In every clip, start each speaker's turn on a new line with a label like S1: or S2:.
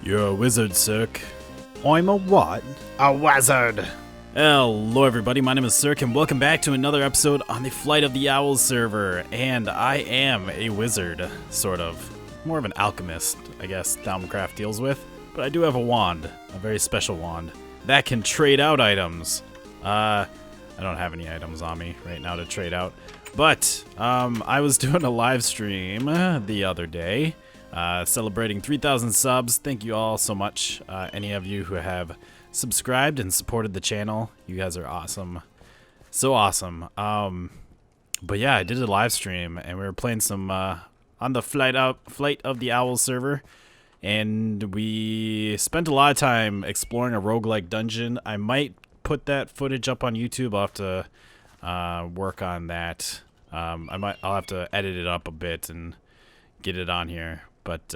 S1: You're a wizard, Cirque.
S2: I'm a what?
S1: A wizard! Hello everybody, my name is Cirque and welcome back to another episode on the Flight of the Owls server. And I am a wizard, sort of. More of an alchemist, I guess Thaumcraft deals with. But I do have a wand, a very special wand, that can trade out items. I don't have any items on me right now to trade out. But, I was doing a live stream the other day, celebrating 3,000 subs. Thank you all so much. Any of you who have subscribed and supported the channel, you guys are awesome. So awesome. But yeah, I did a live stream and we were playing some on the Flight of the Owls server. And we spent a lot of time exploring a roguelike dungeon. I might put that footage up on YouTube. I'll have to work on that. I'll have to edit it up a bit and get it on here. But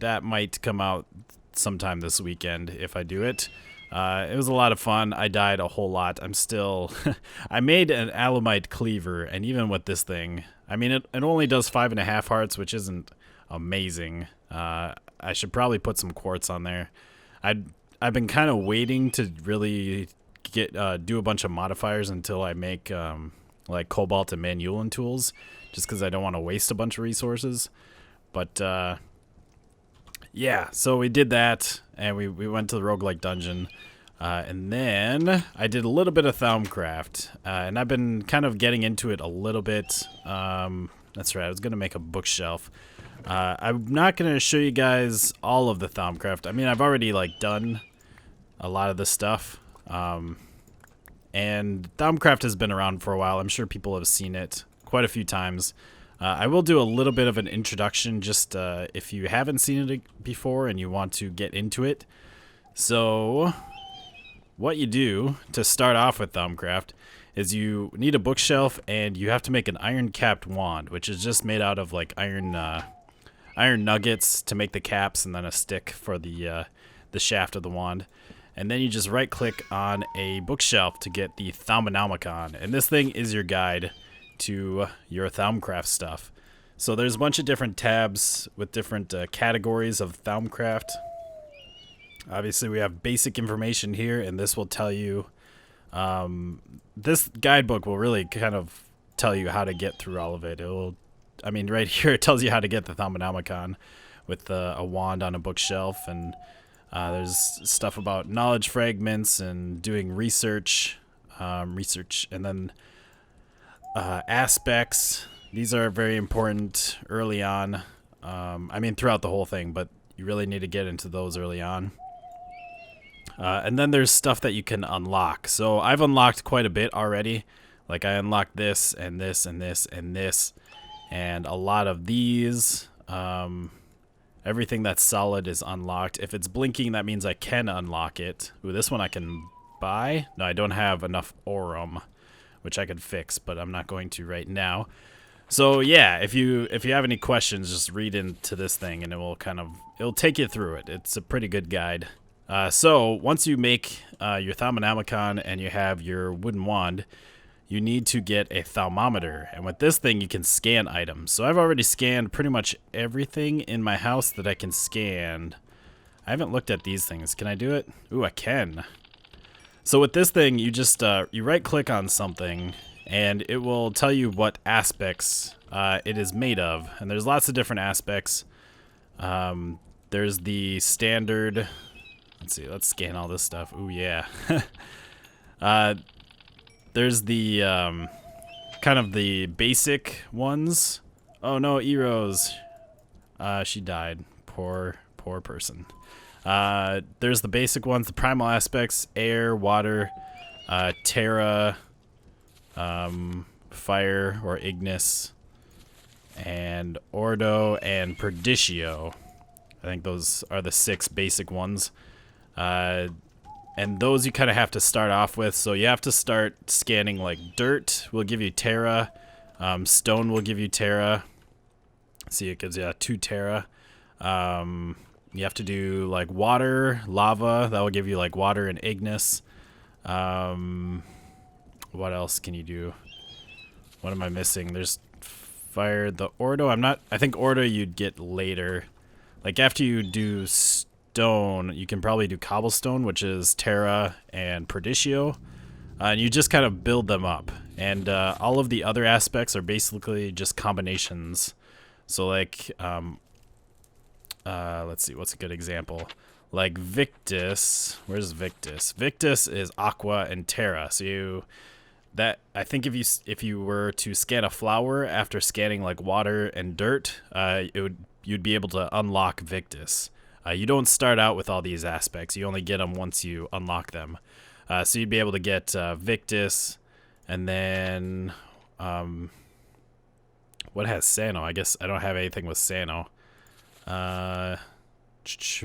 S1: that might come out sometime this weekend if I do it. It was a lot of fun. I died a whole lot. I'm still... I made an alumite cleaver, and even with this thing, I mean, it only does 5.5 hearts, which isn't amazing. I should probably put some quartz on there. I've been kind of waiting to really do a bunch of modifiers until I make like cobalt and manulin tools, just because I don't want to waste a bunch of resources. But yeah, so we did that, and we went to the roguelike dungeon, and then I did a little bit of Thaumcraft, and I've been kind of getting into it a little bit. That's right, I was going to make a bookshelf. I'm not going to show you guys all of the Thaumcraft. I mean, I've already like done a lot of this stuff, and Thaumcraft has been around for a while. I'm sure people have seen it quite a few times. I will do a little bit of an introduction just if you haven't seen it before and you want to get into it. So what you do to start off with Thaumcraft is you need a bookshelf and you have to make an iron capped wand, which is just made out of like iron nuggets to make the caps and then a stick for the shaft of the wand. And then you just right click on a bookshelf to get the Thaumonomicon. And this thing is your guide to your Thaumcraft stuff. So there's a bunch of different tabs with different categories of Thaumcraft. Obviously we have basic information here, and this will tell you, this guidebook will really kind of tell you how to get through all of it. I mean, right here it tells you how to get the Thaumonomicon with a wand on a bookshelf, and there's stuff about knowledge fragments and doing research, and then aspects. These are very important early on. I mean, throughout the whole thing, but you really need to get into those early on. And then there's stuff that you can unlock. So I've unlocked quite a bit already. Like I unlocked this and this and this and this, and a lot of these. Everything that's solid is unlocked. If it's blinking, that means I can unlock it. Ooh, this one I can buy. No, I don't have enough aurum, which I could fix, but I'm not going to right now. So yeah, if you have any questions, just read into this thing and it'll take you through it. It's a pretty good guide. So once you make your Thaumonomicon and you have your wooden wand, you need to get a thermometer. And with this thing, you can scan items. So I've already scanned pretty much everything in my house that I can scan. I haven't looked at these things. Can I do it? Ooh, I can. So with this thing, you just you right click on something and it will tell you what aspects it is made of. And there's lots of different aspects. There's the standard. Let's see, let's scan all this stuff. Ooh, yeah. There's the kind of the basic ones. Oh no, Eros. She died. Poor person. There's the basic ones, the primal aspects: air, water, terra, fire or ignis, and ordo and perditio. I think those are the 6 basic ones. And those you kind of have to start off with. So you have to start scanning like dirt will give you terra, stone will give you terra. See, it gives you 2 terra. You have to do like water, lava, that will give you like water and ignis. What else can you do? What am I missing? There's fire, the ordo. I think ordo you'd get later. Like after you do stone, you can probably do cobblestone, which is Terra and Perdicio. And you just kind of build them up. And all of the other aspects are basically just combinations. So like, let's see, what's a good example? Like Victus, where's Victus? Victus is Aqua and Terra. So I think if you were to scan a flower after scanning like water and dirt, you'd be able to unlock Victus. You don't start out with all these aspects. You only get them once you unlock them. So you'd be able to get Victus, and then what has Sano? I guess I don't have anything with Sano.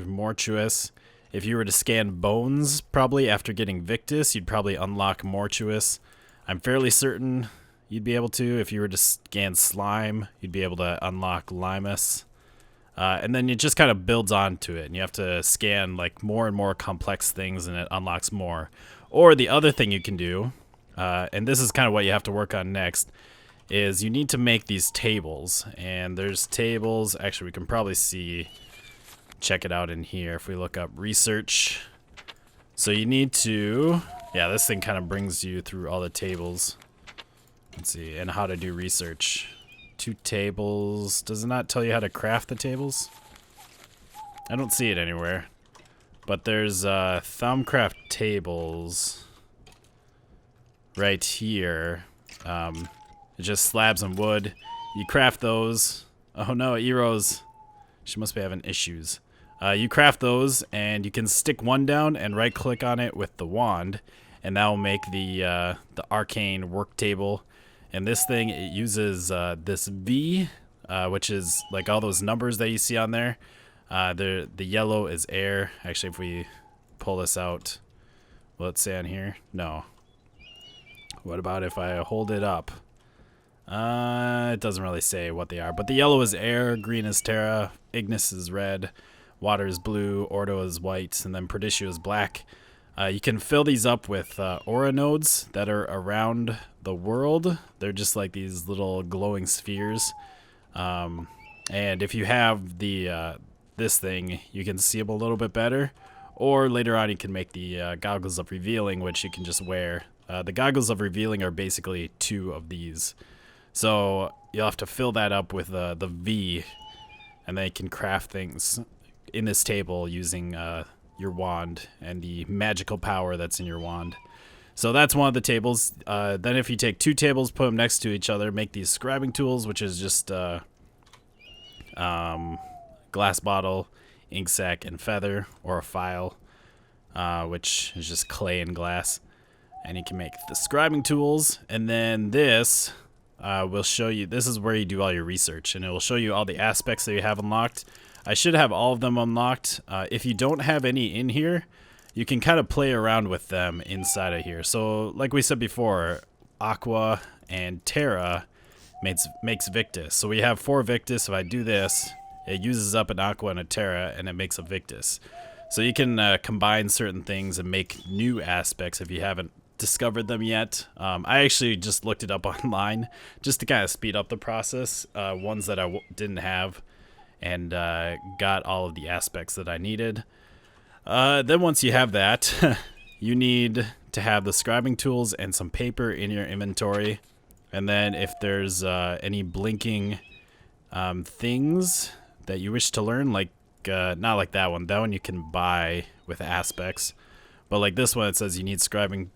S1: Mortuous. If you were to scan bones, probably after getting Victus, you'd probably unlock Mortuous. I'm fairly certain you'd be able to. If you were to scan slime, you'd be able to unlock Limus. And then it just kind of builds onto it, and you have to scan like more and more complex things, and it unlocks more. Or the other thing you can do, and this is kind of what you have to work on next, is you need to make these tables. And there's tables, actually we can probably check it out in here if we look up research. So you need to, yeah, this thing kind of brings you through all the tables. Let's see, and how to do research. 2 tables. Does it not tell you how to craft the tables? I don't see it anywhere. But there's Thaumcraft tables right here. It's just slabs and wood. You craft those. Oh no, Ero's. She must be having issues. You craft those, and you can stick one down and right click on it with the wand, and that will make the arcane work table. And this thing, it uses this V, which is like all those numbers that you see on there. The yellow is air. Actually, if we pull this out, will it say on here? No. What about if I hold it up? It doesn't really say what they are, but the yellow is air, green is Terra, Ignis is red, water is blue, Ordo is white, and then Perdicio is black. You can fill these up with aura nodes that are around the world. They're just like these little glowing spheres. And if you have this thing, you can see them a little bit better. Or later on, you can make the goggles of revealing, which you can just wear. The goggles of revealing are basically 2 of these. So you'll have to fill that up with the V, and then you can craft things in this table using your wand and the magical power that's in your wand. So that's one of the tables. Then if you take 2 tables, put them next to each other, make these scribing tools, which is just glass bottle, ink sac, and feather, or a file, which is just clay and glass. And you can make the scribing tools, and then this will show you, this is where you do all your research, and it will show you all the aspects that you have unlocked. I should have all of them unlocked. If you don't have any in here, you can kind of play around with them inside of here. So like we said before, Aqua and Terra makes Victus. So we have 4 Victus. If I do this, it uses up an Aqua and a Terra, and it makes a Victus. So you can combine certain things and make new aspects if you haven't discovered them yet. I actually just looked it up online just to kind of speed up the process, ones that I didn't have, and got all of the aspects that I needed. Then once you have that, you need to have the scribing tools and some paper in your inventory. And then if there's any blinking things that you wish to learn, like not like that one you can buy with aspects, but like this one, it says you need scribing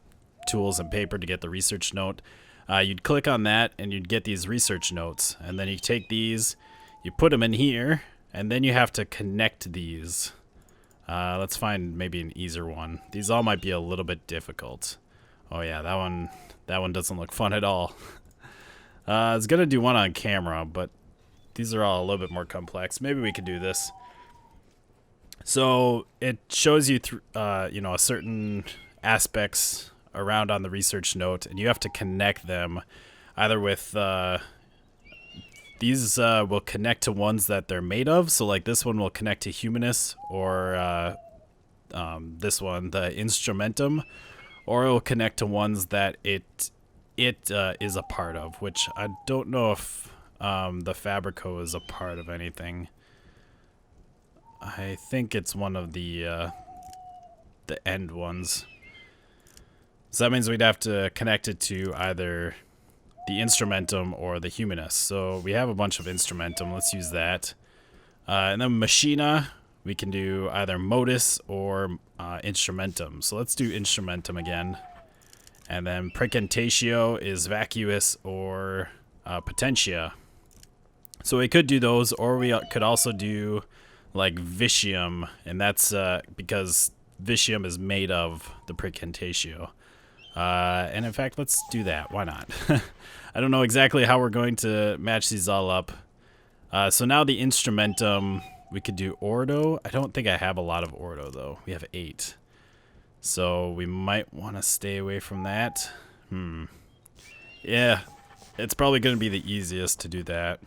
S1: tools and paper to get the research note. You'd click on that and you'd get these research notes, and then you take these, you put them in here, and then you have to connect these. Let's find maybe an easier one. These all might be a little bit difficult. Oh yeah, that one doesn't look fun at all. I was gonna do one on camera, but these are all a little bit more complex. Maybe we could do this. So it shows you a certain aspects around on the research note, and you have to connect them either with these will connect to ones that they're made of. So like this one will connect to Humanus, or this one, the Instrumentum, or it will connect to ones that it is a part of, which I don't know if the Fabrico is a part of anything. I think it's one of the end ones. So that means we'd have to connect it to either the instrumentum or the humanus. So we have a bunch of instrumentum. Let's use that. And then machina, we can do either modus or instrumentum. So let's do instrumentum again. And then precantatio is vacuus or potentia. So we could do those, or we could also do like vitium, and that's because vitium is made of the precantatio. And in fact, let's do that. Why not? I don't know exactly how we're going to match these all up. So now the instrumentum, we could do ordo. I don't think I have a lot of ordo, though. We have 8. So we might want to stay away from that. Yeah, it's probably going to be the easiest to do that.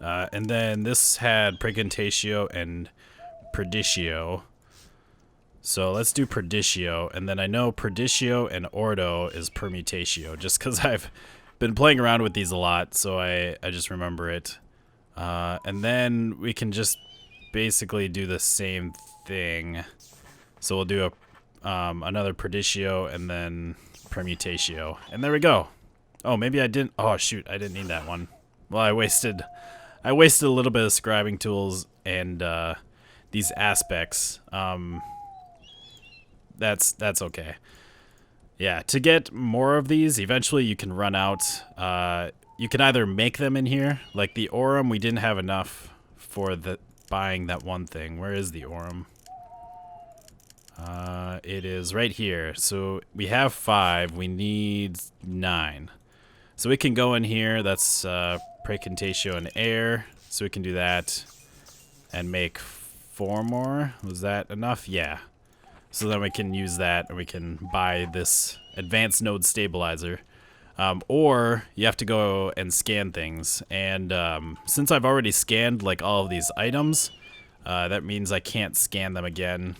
S1: And then this had precantatio and preditio. So let's do preditio, and then I know preditio and ordo is permutatio, just because I've been playing around with these a lot, so I just remember it. And then we can just basically do the same thing. So we'll do another preditio and then permutatio, and there we go. Oh, maybe I didn't. Oh shoot, I didn't need that one. Well, I wasted a little bit of scribing tools and these aspects. That's okay. Yeah, to get more of these, eventually you can run out. You can either make them in here, like the aurum. We didn't have enough for buying that one thing. Where is the aurum? It is right here. So we have 5. We need 9. So we can go in here. That's precantatio and air. So we can do that and make 4 more. Was that enough? Yeah. So then we can use that, and we can buy this advanced node stabilizer. Or you have to go and scan things. And since I've already scanned like all of these items, that means I can't scan them again.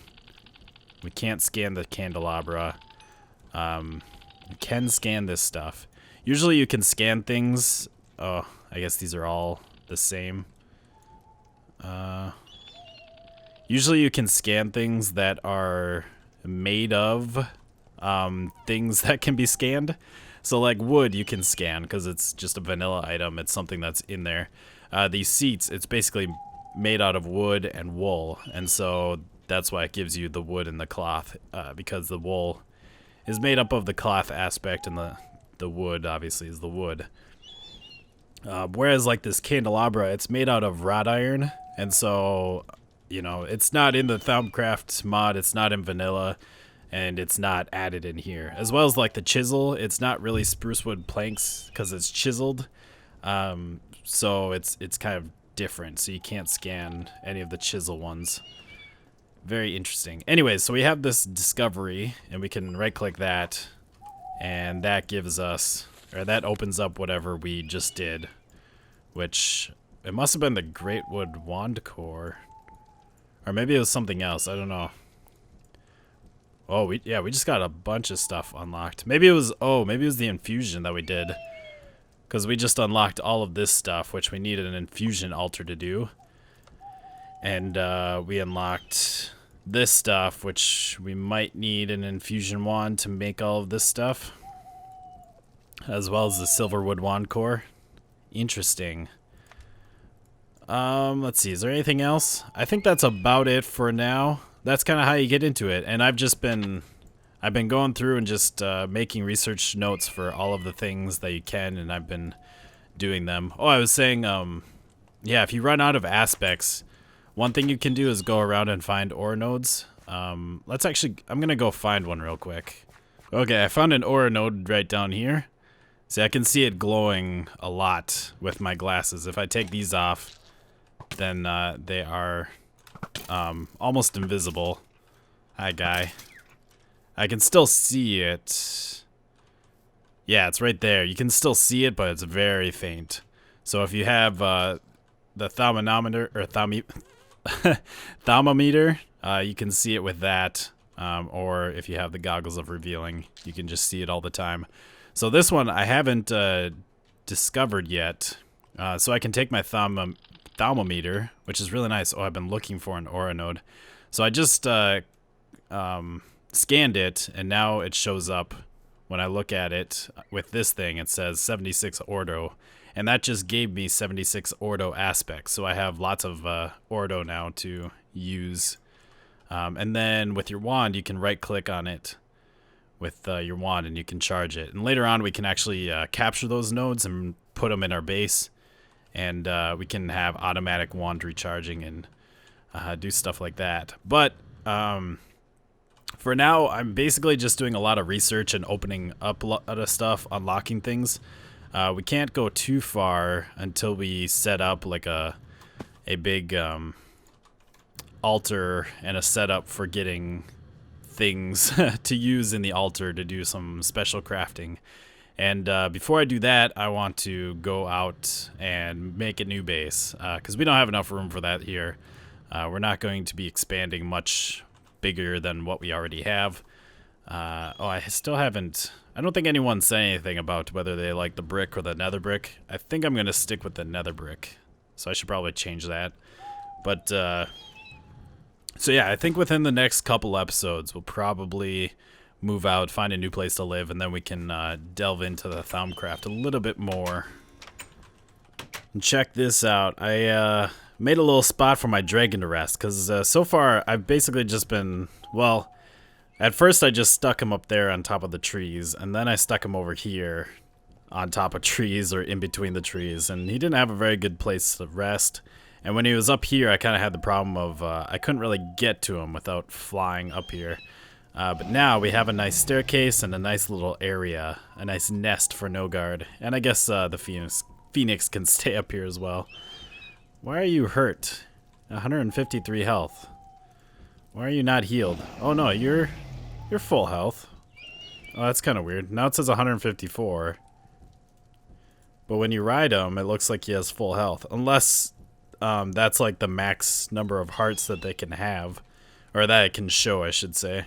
S1: We can't scan the candelabra. We can scan this stuff. Usually you can scan things. Oh, I guess these are all the same. Usually you can scan things that are made of things that can be scanned. So like wood you can scan because it's just a vanilla item. It's something that's in there. These seats, it's basically made out of wood and wool. And so that's why it gives you the wood and the cloth, because the wool is made up of the cloth aspect and the wood obviously is the wood. Whereas like this candelabra, it's made out of wrought iron. And so, you know, it's not in the Thaumcraft mod, it's not in vanilla, and it's not added in here. As well as like the chisel, it's not really spruce wood planks because it's chiseled. So it's kind of different, so you can't scan any of the chisel ones. Very interesting. Anyways, so we have this discovery, and we can right click that, and that gives us, or that opens up whatever we just did, which it must have been the Great Wood Wand Core. Or maybe it was something else. I don't know. Oh, we just got a bunch of stuff unlocked. Maybe it was the infusion that we did. Because we just unlocked all of this stuff, which we needed an infusion altar to do. And we unlocked this stuff, which we might need an infusion wand to make all of this stuff. As well as the Silverwood Wand Core. Interesting. Let's see, is there anything else? I think that's about it for now. That's kind of how you get into it. And I've been going through and just making research notes for all of the things that you can, and I've been doing them. Oh, I was saying, yeah, if you run out of aspects, one thing you can do is go around and find ore nodes. I'm gonna go find one real quick. Okay, I found an ore node right down here. See, I can see it glowing a lot with my glasses. If I take these off, then they are almost invisible. Hi, guy. I can still see it. Yeah, it's right there. You can still see it, but it's very faint. So if you have the thermometer or thermometer, you can see it with that. Or if you have the goggles of revealing, you can just see it all the time. So this one I haven't discovered yet. So I can take my thermometer, which is really nice. Oh, I've been looking for an aura node. So I just scanned it, and now it shows up when I look at it with this thing. It says 76 ordo, and that just gave me 76 ordo aspects. So I have lots of ordo now to use. And then with your wand, you can right-click on it with your wand, and you can charge it. And later on, we can actually capture those nodes and put them in our base, and we can have automatic wand recharging and do stuff like that. But for now, I'm basically just doing a lot of research and opening up a lot of stuff, unlocking things. We can't go too far until we set up like a big altar and a setup for getting things to use in the altar to do some special crafting. And before I do that, I want to go out and make a new base, because we don't have enough room for that here. We're not going to be expanding much bigger than what we already have. Oh, I still haven't... I don't think anyone said anything about whether they like the brick or the nether brick. I think I'm going to stick with the nether brick, so I should probably change that. But, so yeah, I think within the next couple episodes, we'll probably move out, find a new place to live, and then we can delve into the Thaumcraft a little bit more. And check this out. I made a little spot for my dragon to rest, because so far I've basically just been, well, at first I just stuck him up there on top of the trees, and then I stuck him over here on top of trees or in between the trees, and he didn't have a very good place to rest. And when he was up here, I kind of had the problem of I couldn't really get to him without flying up here. But now we have a nice staircase and a nice little area, a nice nest for no guard. And I guess the Phoenix can stay up here as well. Why are you hurt? 153 health. Why are you not healed? Oh no, you're full health. Oh, that's kind of weird. Now it says 154. But when you ride him, it looks like he has full health. Unless that's like the max number of hearts that they can have. Or that it can show, I should say.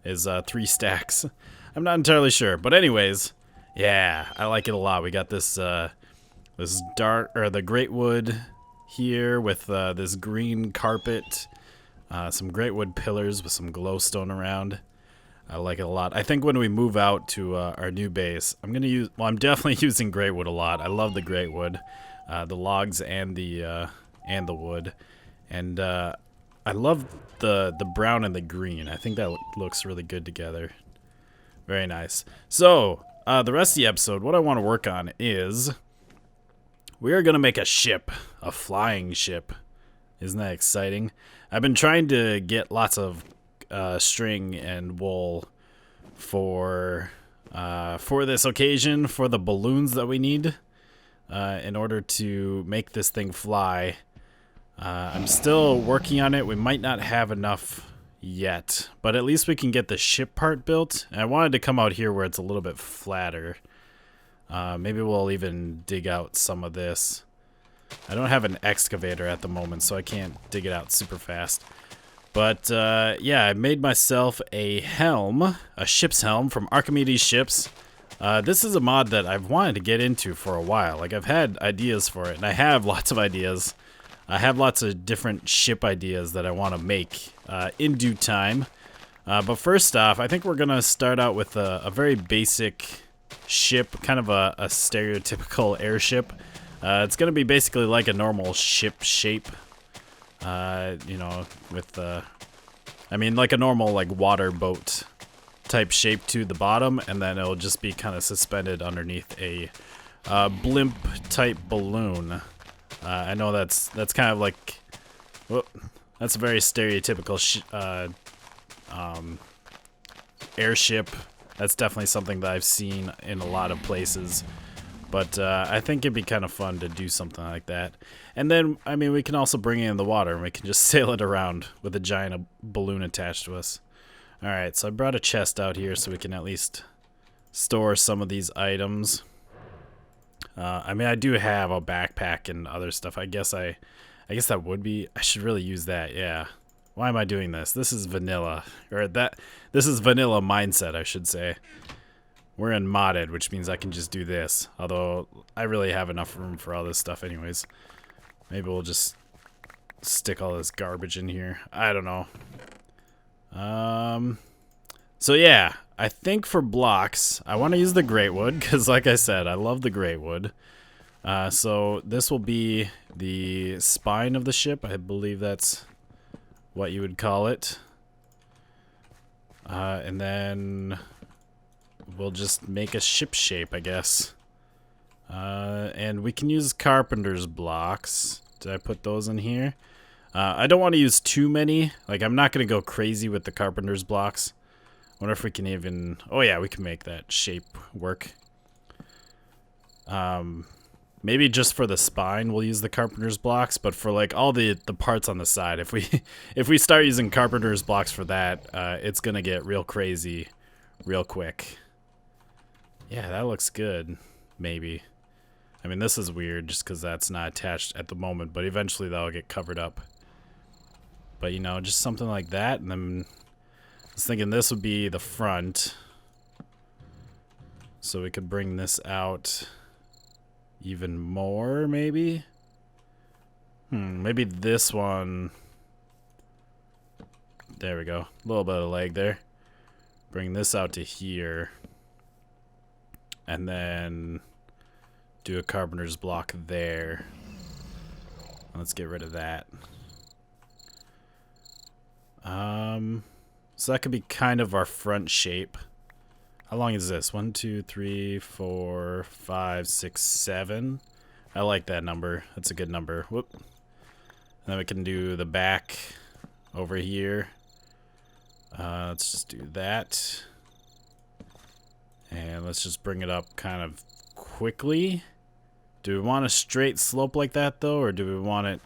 S1: Is 3 stacks. I'm not entirely sure. But anyways, yeah, I like it a lot. We got this this dark, or the great wood here with this green carpet. Some great wood pillars with some glowstone around. I like it a lot. I think when we move out to our new base, I'm gonna use. Well, I'm definitely using great wood a lot. I love the great wood, the logs and the wood, and I love the brown and the green. I think that looks really good together. Very nice. So the rest of the episode, what I want to work on is we are gonna make a ship, a flying ship. Isn't that exciting? I've been trying to get lots of string and wool for this occasion, for the balloons that we need in order to make this thing fly. I'm still working on it. We might not have enough yet, but at least we can get the ship part built. And I wanted to come out here where it's a little bit flatter. Maybe we'll even dig out some of this. I don't have an excavator at the moment, so I can't dig it out super fast. But, yeah, I made myself a helm, a ship's helm from Archimedes Ships. This is a mod that I've wanted to get into for a while. Like, I've had ideas for it, and I have lots of ideas. I have lots of different ship ideas that I want to make in due time. But first off, I think we're going to start out with a very basic ship, kind of a stereotypical airship. It's going to be basically like a normal ship shape. You know, with I mean, like a normal like water boat type shape to the bottom, and then it'll just be kind of suspended underneath a blimp type balloon. I know that's kind of like, well, that's a very stereotypical airship. That's definitely something that I've seen in a lot of places. But I think it'd be kind of fun to do something like that. And then, I mean, we can also bring it in the water, and we can just sail it around with a giant balloon attached to us. Alright, so I brought a chest out here so we can at least store some of these items. I mean, I do have a backpack and other stuff. I guess that would be... I should really use that, yeah. Why am I doing this? This is vanilla. This is vanilla mindset, I should say. We're in modded, which means I can just do this. Although, I really have enough room for all this stuff anyways. Maybe we'll just stick all this garbage in here. I don't know. So yeah, I think for blocks, I want to use the great wood because, like I said, I love the great wood. So this will be the spine of the ship. I believe that's what you would call it. And then we'll just make a ship shape, I guess. And we can use carpenter's blocks. Did I put those in here? I don't want to use too many. Like, I'm not going to go crazy with the carpenter's blocks. Wonder if we can even... Oh yeah, we can make that shape work. Maybe just for the spine we'll use the carpenter's blocks, but for like all the parts on the side, if we start using carpenter's blocks for that, it's gonna get real crazy real quick. Yeah, that looks good. Maybe. I mean, this is weird just because that's not attached at the moment, but eventually that'll get covered up. But you know, just something like that, and then I was thinking this would be the front, so we could bring this out even more, maybe? Maybe this one. There we go. A little bit of leg there. Bring this out to here. And then do a carpenter's block there. Let's get rid of that. So that could be kind of our front shape. How long is this? 1, 2, 3, 4, 5, 6, 7. I like that number. That's a good number. Whoop. And then we can do the back over here. Let's just do that. And let's just bring it up kind of quickly. Do we want a straight slope like that, though? Or do we want it...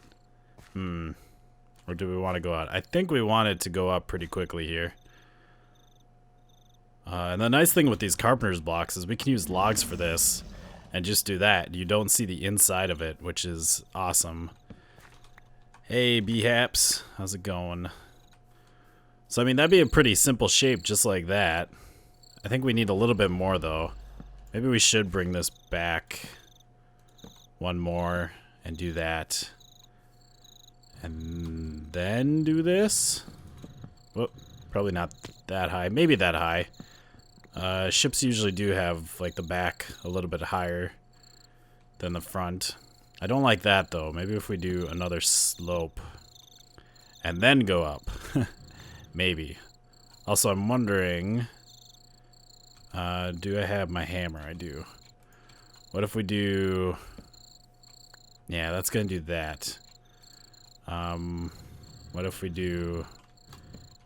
S1: Or do we want to go out? I think we want it to go up pretty quickly here. And the nice thing with these carpenter's blocks is we can use logs for this and just do that. You don't see the inside of it, which is awesome. Hey, B-Haps. How's it going? So, I mean, that'd be a pretty simple shape just like that. I think we need a little bit more, though. Maybe we should bring this back one more and do that. And then do this. Whoop, probably not that high. Maybe that high. Ships usually do have, like, the back a little bit higher than the front. I don't like that, though. Maybe if we do another slope and then go up. Maybe. Also, I'm wondering... do I have my hammer? I do. What if we do... Yeah, that's gonna do that. What if we do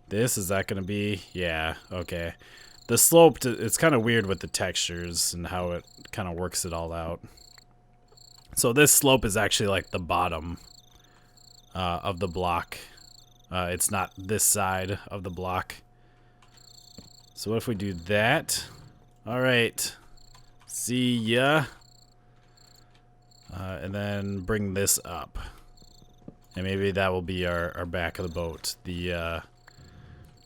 S1: this? Is that gonna be? Yeah, okay. The slope, it's kind of weird with the textures and how it kind of works it all out. So this slope is actually like the bottom of the block. It's not this side of the block. So what if we do that? Alright. See ya. And then bring this up. And maybe that will be our back of the boat. The,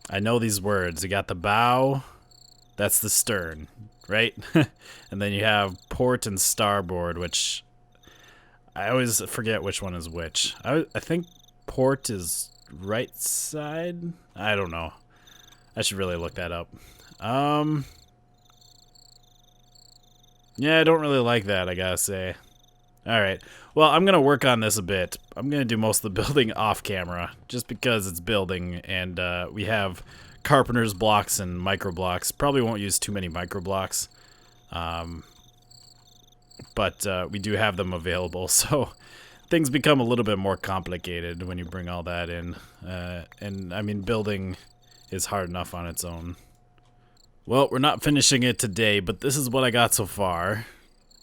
S1: I know these words. You got the bow. That's the stern, right? And then you have port and starboard, which I always forget which one is which. I think port is right side? I don't know. I should really look that up. Yeah, I don't really like that, I gotta say. Alright, well, I'm gonna work on this a bit. I'm gonna do most of the building off camera, just because it's building, and we have carpenter's blocks and micro blocks. Probably won't use too many micro blocks. But we do have them available, so things become a little bit more complicated when you bring all that in. And, I mean, building is hard enough on its own. Well, we're not finishing it today, but this is what I got so far.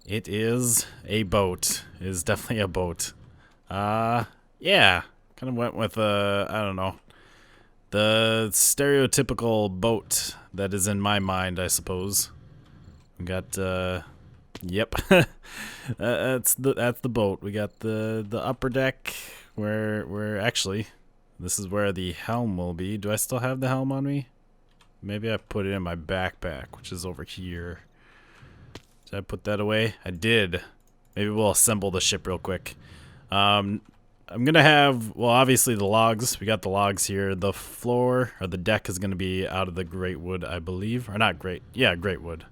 S1: It is a boat. It is definitely a boat. Yeah. Kind of went with, I don't know, the stereotypical boat that is in my mind, I suppose. We got, yep. That's the boat. We got the upper deck where actually, this is where the helm will be. Do I still have the helm on me? Maybe I put it in my backpack, which is over here. Did I put that away? I did. Maybe we'll assemble the ship real quick. I'm gonna have, well, obviously the logs. We got the logs here. The floor or the deck is gonna be out of the great wood, I believe, or not great. Yeah, great wood.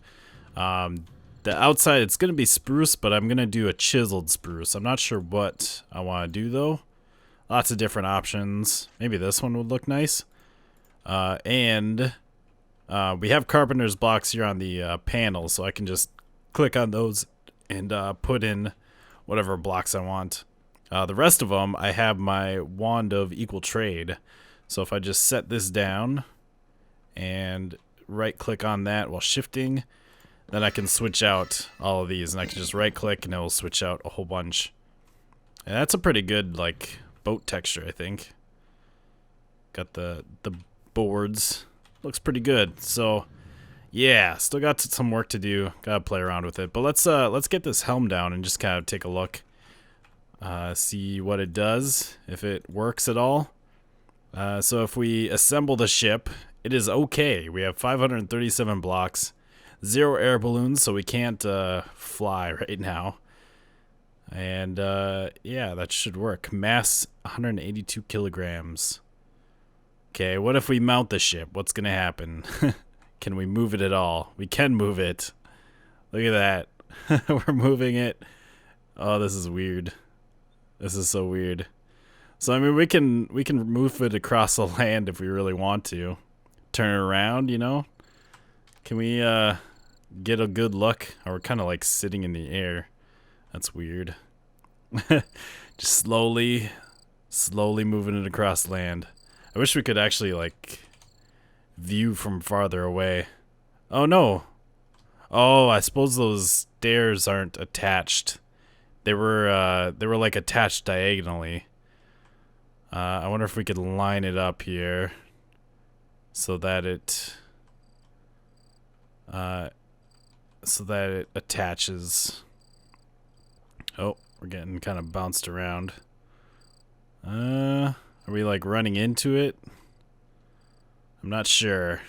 S1: The outside it's gonna be spruce, but I'm gonna do a chiseled spruce. I'm not sure what I want to do though. Lots of different options. Maybe this one would look nice. And we have carpenter's blocks here on the panel, so I can just click on those and put in whatever blocks I want. The rest of them, I have my wand of equal trade. So if I just set this down and right click on that while shifting, then I can switch out all of these, and I can just right click and it will switch out a whole bunch. And that's a pretty good like boat texture, I think. Got the boards. Looks pretty good. So yeah, still got some work to do. Gotta play around with it. But let's get this helm down and just kind of take a look. See what it does, if it works at all. So if we assemble the ship, it is okay. We have 537 blocks, 0 air balloons, so we can't fly right now. And yeah, that should work. Mass 182 kilograms. Okay, what if we mount the ship? What's gonna happen? Can we move it at all? We can move it. Look at that. We're moving it. Oh, this is weird. This is so weird. So I mean, we can move it across the land if we really want to. Turn it around, you know? Can we get a good look? Oh, we're kind of like sitting in the air. That's weird. Just slowly moving it across land. I wish we could actually like view from farther away. Oh no. Oh, I suppose those stairs aren't attached. They were like attached diagonally. I wonder if we could line it up here so that it attaches. Oh, we're getting kind of bounced around. Are we like running into it? I'm not sure.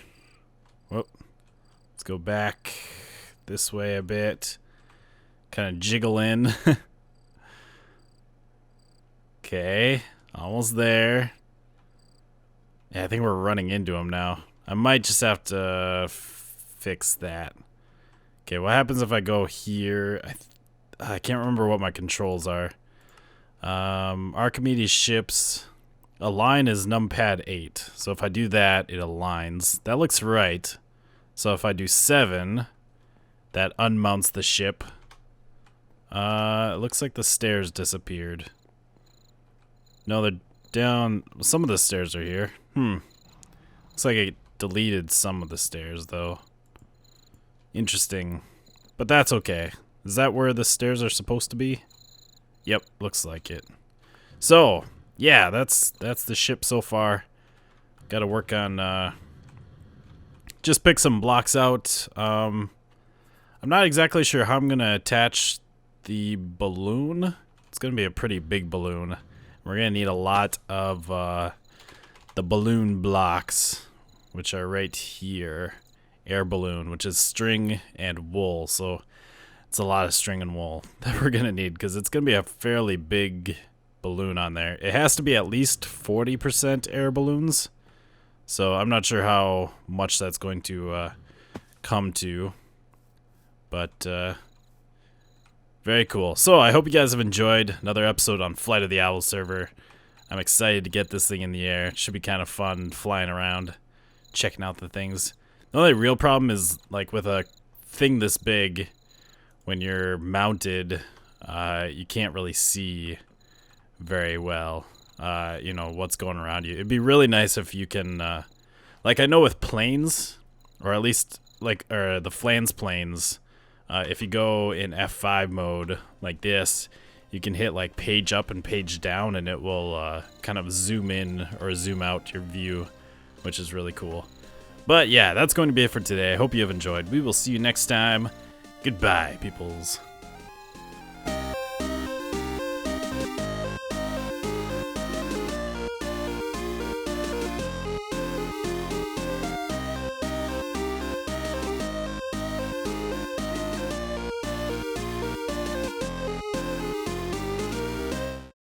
S1: Whoop. Let's go back this way a bit. Kind of jiggle in. Okay, almost there. Yeah, I think we're running into him now. I might just have to fix that. Okay, what happens if I go here? I can't remember what my controls are. Archimedes ships. Align is numpad 8. So if I do that, it aligns. That looks right. So if I do 7, that unmounts the ship. It looks like the stairs disappeared. No, they're down. Some of the stairs are here. Looks like it deleted some of the stairs, though. Interesting. But that's okay. Is that where the stairs are supposed to be? Yep, looks like it. So, yeah, that's the ship so far. Gotta work on, just pick some blocks out. I'm not exactly sure how I'm gonna attach the balloon. It's gonna be a pretty big balloon. We're gonna need a lot of the balloon blocks, which are right here. Air balloon, which is string and wool. So it's a lot of string and wool that we're gonna need because it's gonna be a fairly big balloon on there. It has to be at least 40% air balloons. So I'm not sure how much that's going to come to. But very cool. So I hope you guys have enjoyed another episode on Flight of the Owl server. I'm excited to get this thing in the air. It should be kind of fun flying around, checking out the things. The only real problem is like with a thing this big, when you're mounted, you can't really see very well, you know, what's going around you. It'd be really nice if you can, like I know with planes, or at least like the flans planes, if you go in F5 mode like this, you can hit like page up and page down and it will kind of zoom in or zoom out your view, which is really cool. But yeah, that's going to be it for today. I hope you have enjoyed. We will see you next time. Goodbye, peoples.